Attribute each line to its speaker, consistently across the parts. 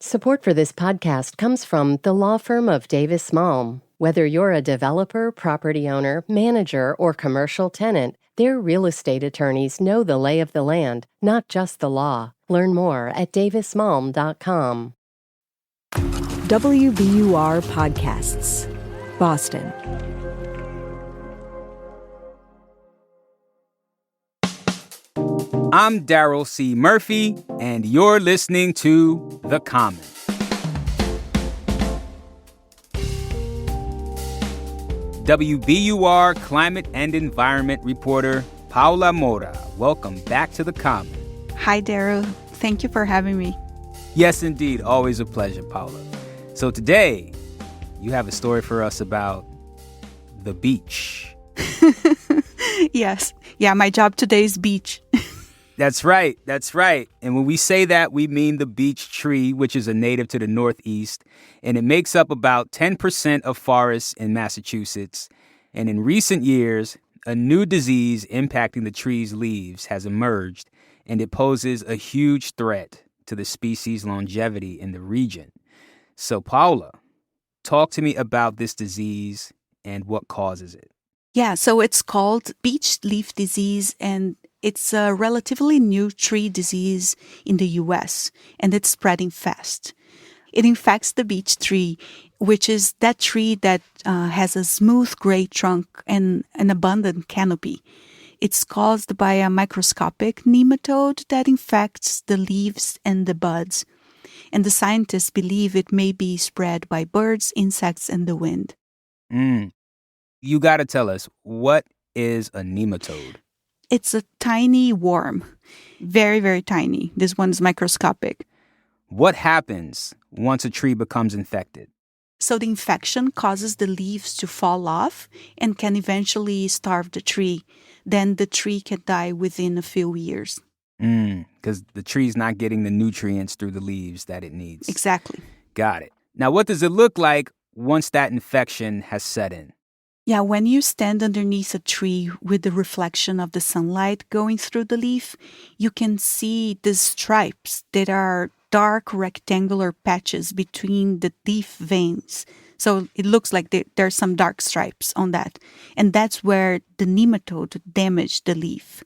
Speaker 1: Support for this podcast comes from the law firm of Davis Malm. Whether you're a developer, property owner, manager, or commercial tenant, their real estate attorneys know the lay of the land, not just the law. Learn more at davismalm.com.
Speaker 2: WBUR Podcasts, Boston.
Speaker 3: I'm Daryl C. Murphy, and you're listening to The Common. WBUR climate and environment reporter Paula Moura. Welcome back to The Common.
Speaker 4: Hi, Daryl. Thank you for having me.
Speaker 3: Yes, indeed. Always a pleasure, Paula. So today, you have a story for us about the beech.
Speaker 4: Yes. Yeah, my job today is beech.
Speaker 3: That's right. That's right. And when we say that, we mean the beech tree, which is a native to the Northeast. And it makes up about 10% of forests in Massachusetts. And in recent years, a new disease impacting the tree's leaves has emerged, and it poses a huge threat to the species' longevity in the region. So, Paula, talk to me about this disease and what causes it.
Speaker 4: Yeah, so it's called beech leaf disease, and it's a relatively new tree disease in the U.S., and it's spreading fast. It infects the beech tree, which is that tree that has a smooth gray trunk and an abundant canopy. It's caused by a microscopic nematode that infects the leaves and the buds. And the scientists believe it may be spread by birds, insects, and the wind.
Speaker 3: You got to tell us, what is a nematode?
Speaker 4: It's a tiny worm. Very, very tiny. This one's microscopic.
Speaker 3: What happens once a tree becomes infected?
Speaker 4: So the infection causes the leaves to fall off and can eventually starve the tree. Then the tree can die within a few years.
Speaker 3: Because the tree's not getting the nutrients through the leaves that it needs.
Speaker 4: Exactly.
Speaker 3: Got it. Now, what does it look like once that infection has set in?
Speaker 4: Yeah, when you stand underneath a tree with the reflection of the sunlight going through the leaf, you can see the stripes that are dark rectangular patches between the leaf veins. So it looks like there's some dark stripes on that. And that's where the nematode damaged the leaf.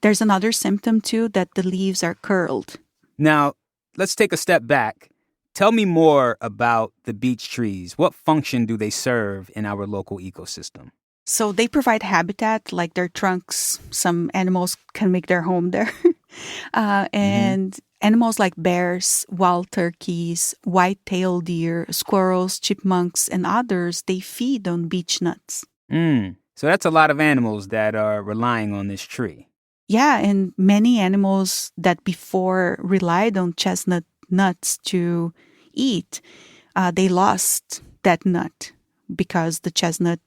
Speaker 4: There's another symptom, too, that the leaves are curled.
Speaker 3: Now, let's take a step back. Tell me more about the beech trees. What function do they serve in our local ecosystem?
Speaker 4: So they provide habitat, like their trunks. Some animals can make their home there. And animals like bears, wild turkeys, white-tailed deer, squirrels, chipmunks, and others, they feed on beech nuts.
Speaker 3: So that's a lot of animals that are relying on this tree.
Speaker 4: Yeah, and many animals that before relied on chestnut nuts to eat, they lost that nut because the chestnut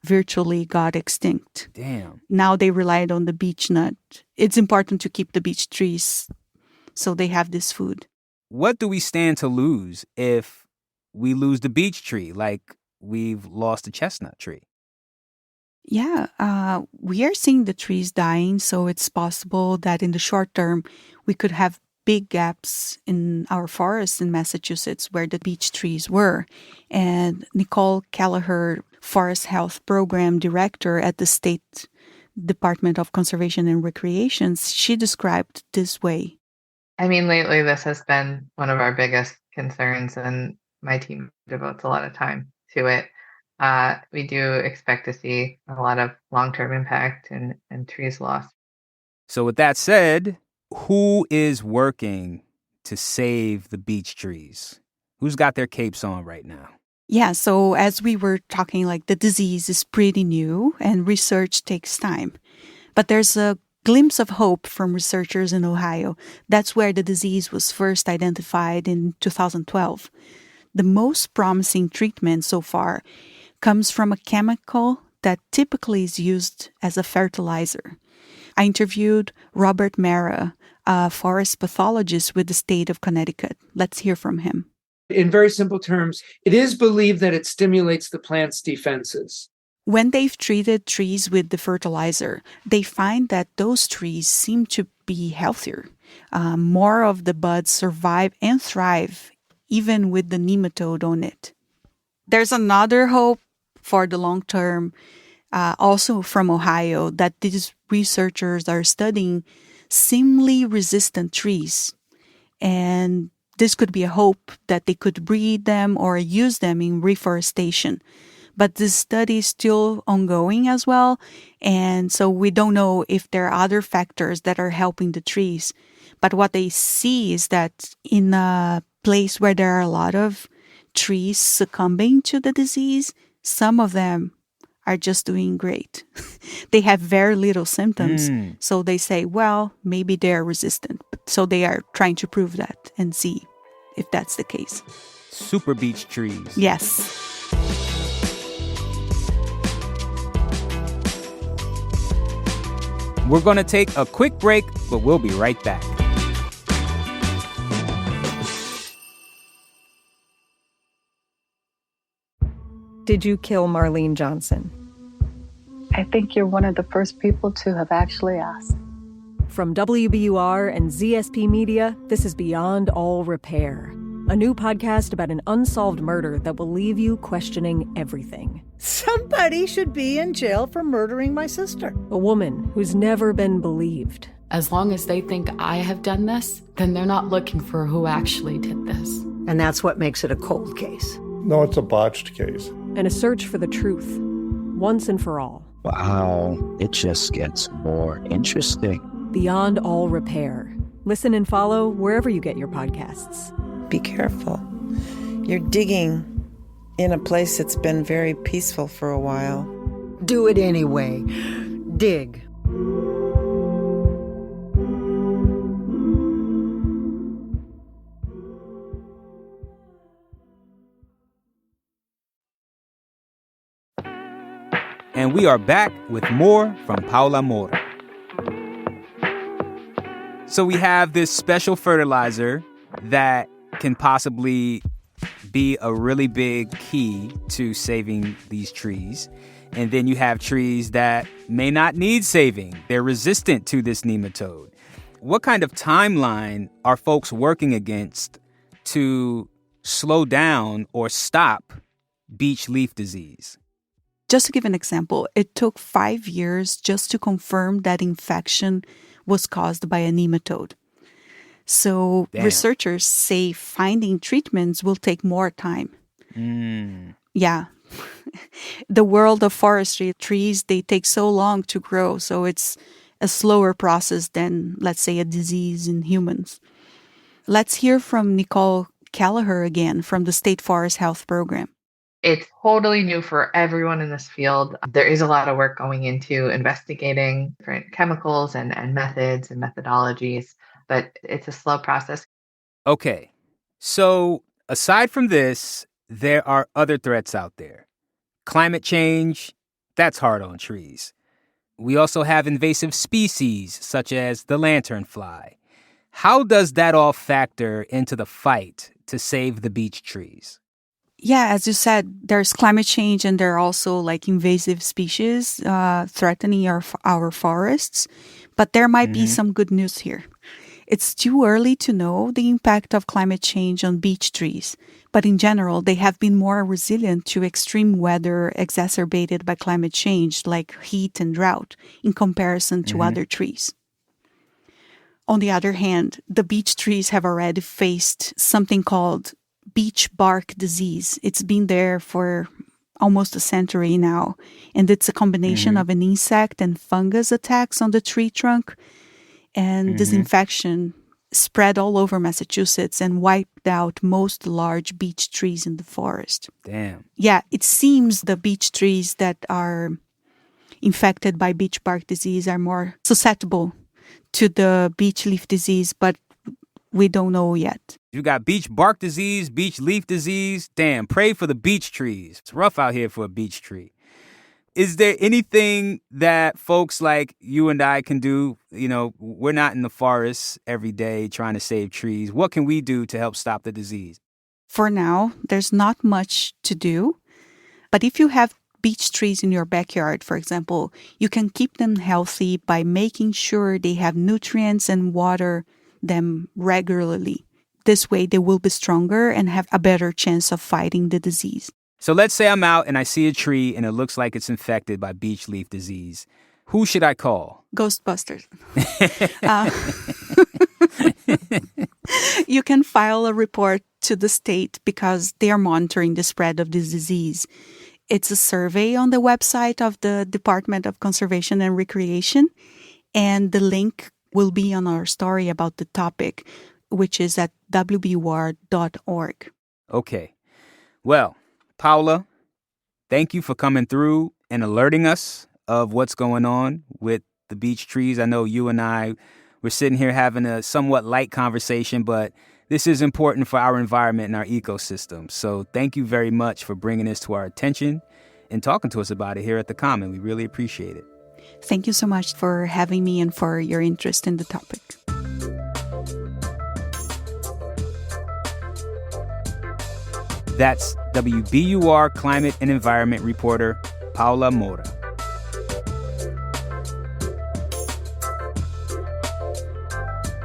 Speaker 4: virtually got extinct.
Speaker 3: Damn.
Speaker 4: Now they relied on the beech nut. It's important to keep the beech trees so they have this food.
Speaker 3: What do we stand to lose if we lose the beech tree, like we've lost the chestnut tree?
Speaker 4: Yeah, we are seeing the trees dying, so it's possible that in the short term we could have big gaps in our forests in Massachusetts where the beech trees were. And Nicole Kelleher, Forest Health Program Director at the State Department of Conservation and Recreation, she described this way.
Speaker 5: I mean, lately this has been one of our biggest concerns, and my team devotes a lot of time to it. We do expect to see a lot of long-term impact and trees lost.
Speaker 3: So with that said, who is working to save the beech trees? Who's got their capes on right now?
Speaker 4: Yeah, so as we were talking, like the disease is pretty new and research takes time. But there's a glimpse of hope from researchers in Ohio. That's where the disease was first identified in 2012. The most promising treatment so far comes from a chemical that typically is used as a fertilizer. I interviewed Robert Moura, a forest pathologist with the state of Connecticut. Let's hear from him.
Speaker 6: In very simple terms, it is believed that it stimulates the plant's defenses.
Speaker 4: When they've treated trees with the fertilizer, they find that those trees seem to be healthier. more of the buds survive and thrive even with the nematode on it. There's another hope for the long term, also from Ohio, that these researchers are studying seemingly resistant trees. And this could be a hope that they could breed them or use them in reforestation. But this study is still ongoing as well. And so we don't know if there are other factors that are helping the trees. But what they see is that in a place where there are a lot of trees succumbing to the disease, some of them are just doing great. They have very little symptoms. So they say, well, maybe they're resistant. So they are trying to prove that and see if that's the case.
Speaker 3: Super beech trees.
Speaker 4: Yes.
Speaker 3: We're going to take a quick break, but we'll be right back.
Speaker 2: Did you kill Marlene Johnson?
Speaker 7: I think you're one of the first people to have actually asked.
Speaker 2: From WBUR and ZSP Media, this is Beyond All Repair, a new podcast about an unsolved murder that will leave you questioning everything.
Speaker 8: Somebody should be in jail for murdering my sister.
Speaker 2: A woman who's never been believed.
Speaker 9: As long as they think I have done this, then they're not looking for who actually did this.
Speaker 8: And that's what makes it a cold case.
Speaker 10: No, it's a botched case.
Speaker 2: And a search for the truth, once and for all.
Speaker 11: Wow, it just gets more interesting.
Speaker 2: Beyond All Repair. Listen and follow wherever you get your podcasts.
Speaker 12: Be careful. You're digging in a place that's been very peaceful for a while.
Speaker 8: Do it anyway. Dig.
Speaker 3: And we are back with more from Paula Moura. So we have this special fertilizer that can possibly be a really big key to saving these trees. And then you have trees that may not need saving. They're resistant to this nematode. What kind of timeline are folks working against to slow down or stop beech leaf disease?
Speaker 4: Just to give an example, it took 5 years just to confirm that infection was caused by a nematode. So researchers say finding treatments will take more time. Yeah. The world of forestry, trees, they take so long to grow. So it's a slower process than, let's say, a disease in humans. Let's hear from Nicole Kelleher again from the State Forest Health Program.
Speaker 5: It's totally new for everyone in this field. There is a lot of work going into investigating different chemicals and methods and methodologies, but it's a slow process.
Speaker 3: Okay, so aside from this, there are other threats out there. Climate change, that's hard on trees. We also have invasive species such as the lanternfly. How does that all factor into the fight to save the beech trees?
Speaker 4: Yeah, as you said, there's climate change and there are also like invasive species threatening our forests. But there might be some good news here. It's too early to know the impact of climate change on beech trees. But in general, they have been more resilient to extreme weather exacerbated by climate change, like heat and drought, in comparison to other trees. On the other hand, the beech trees have already faced something called beech bark disease. It's been there for almost a century now, and it's a combination of an insect and fungus attacks on the tree trunk, and this infection spread all over Massachusetts and wiped out most large beech trees in the forest.
Speaker 3: Damn.
Speaker 4: Yeah, it seems the beech trees that are infected by beech bark disease are more susceptible to the beech leaf disease, but we don't know yet.
Speaker 3: You got beech bark disease, beech leaf disease. Damn, pray for the beech trees. It's rough out here for a beech tree. Is there anything that folks like you and I can do? You know, we're not in the forest every day trying to save trees. What can we do to help stop the disease?
Speaker 4: For now, there's not much to do. But if you have beech trees in your backyard, for example, you can keep them healthy by making sure they have nutrients and water them regularly. This way, they will be stronger and have a better chance of fighting the disease.
Speaker 3: So let's say I'm out and I see a tree and it looks like it's infected by beech leaf disease. Who should I call?
Speaker 4: Ghostbusters. You can file a report to the state because they are monitoring the spread of this disease. It's a survey on the website of the Department of Conservation and Recreation, and the link will be on our story about the topic, which is at WBUR.org.
Speaker 3: Okay. Well, Paula, thank you for coming through and alerting us of what's going on with the beech trees. I know you and I were sitting here having a somewhat light conversation, but this is important for our environment and our ecosystem. So thank you very much for bringing this to our attention and talking to us about it here at The Common. We really appreciate it.
Speaker 4: Thank you so much for having me and for your interest in the topic.
Speaker 3: That's WBUR climate and environment reporter Paula Moura.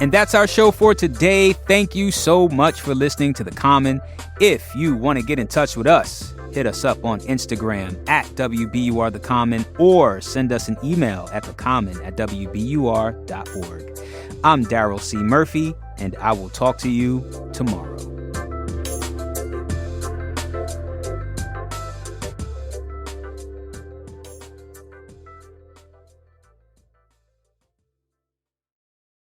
Speaker 3: And that's our show for today. Thank you so much for listening to The Common. If you want to get in touch with us, hit us up on Instagram at WBUR The Common or send us an email at thecommon@wbur.org. I'm Daryl C. Murphy, and I will talk to you tomorrow.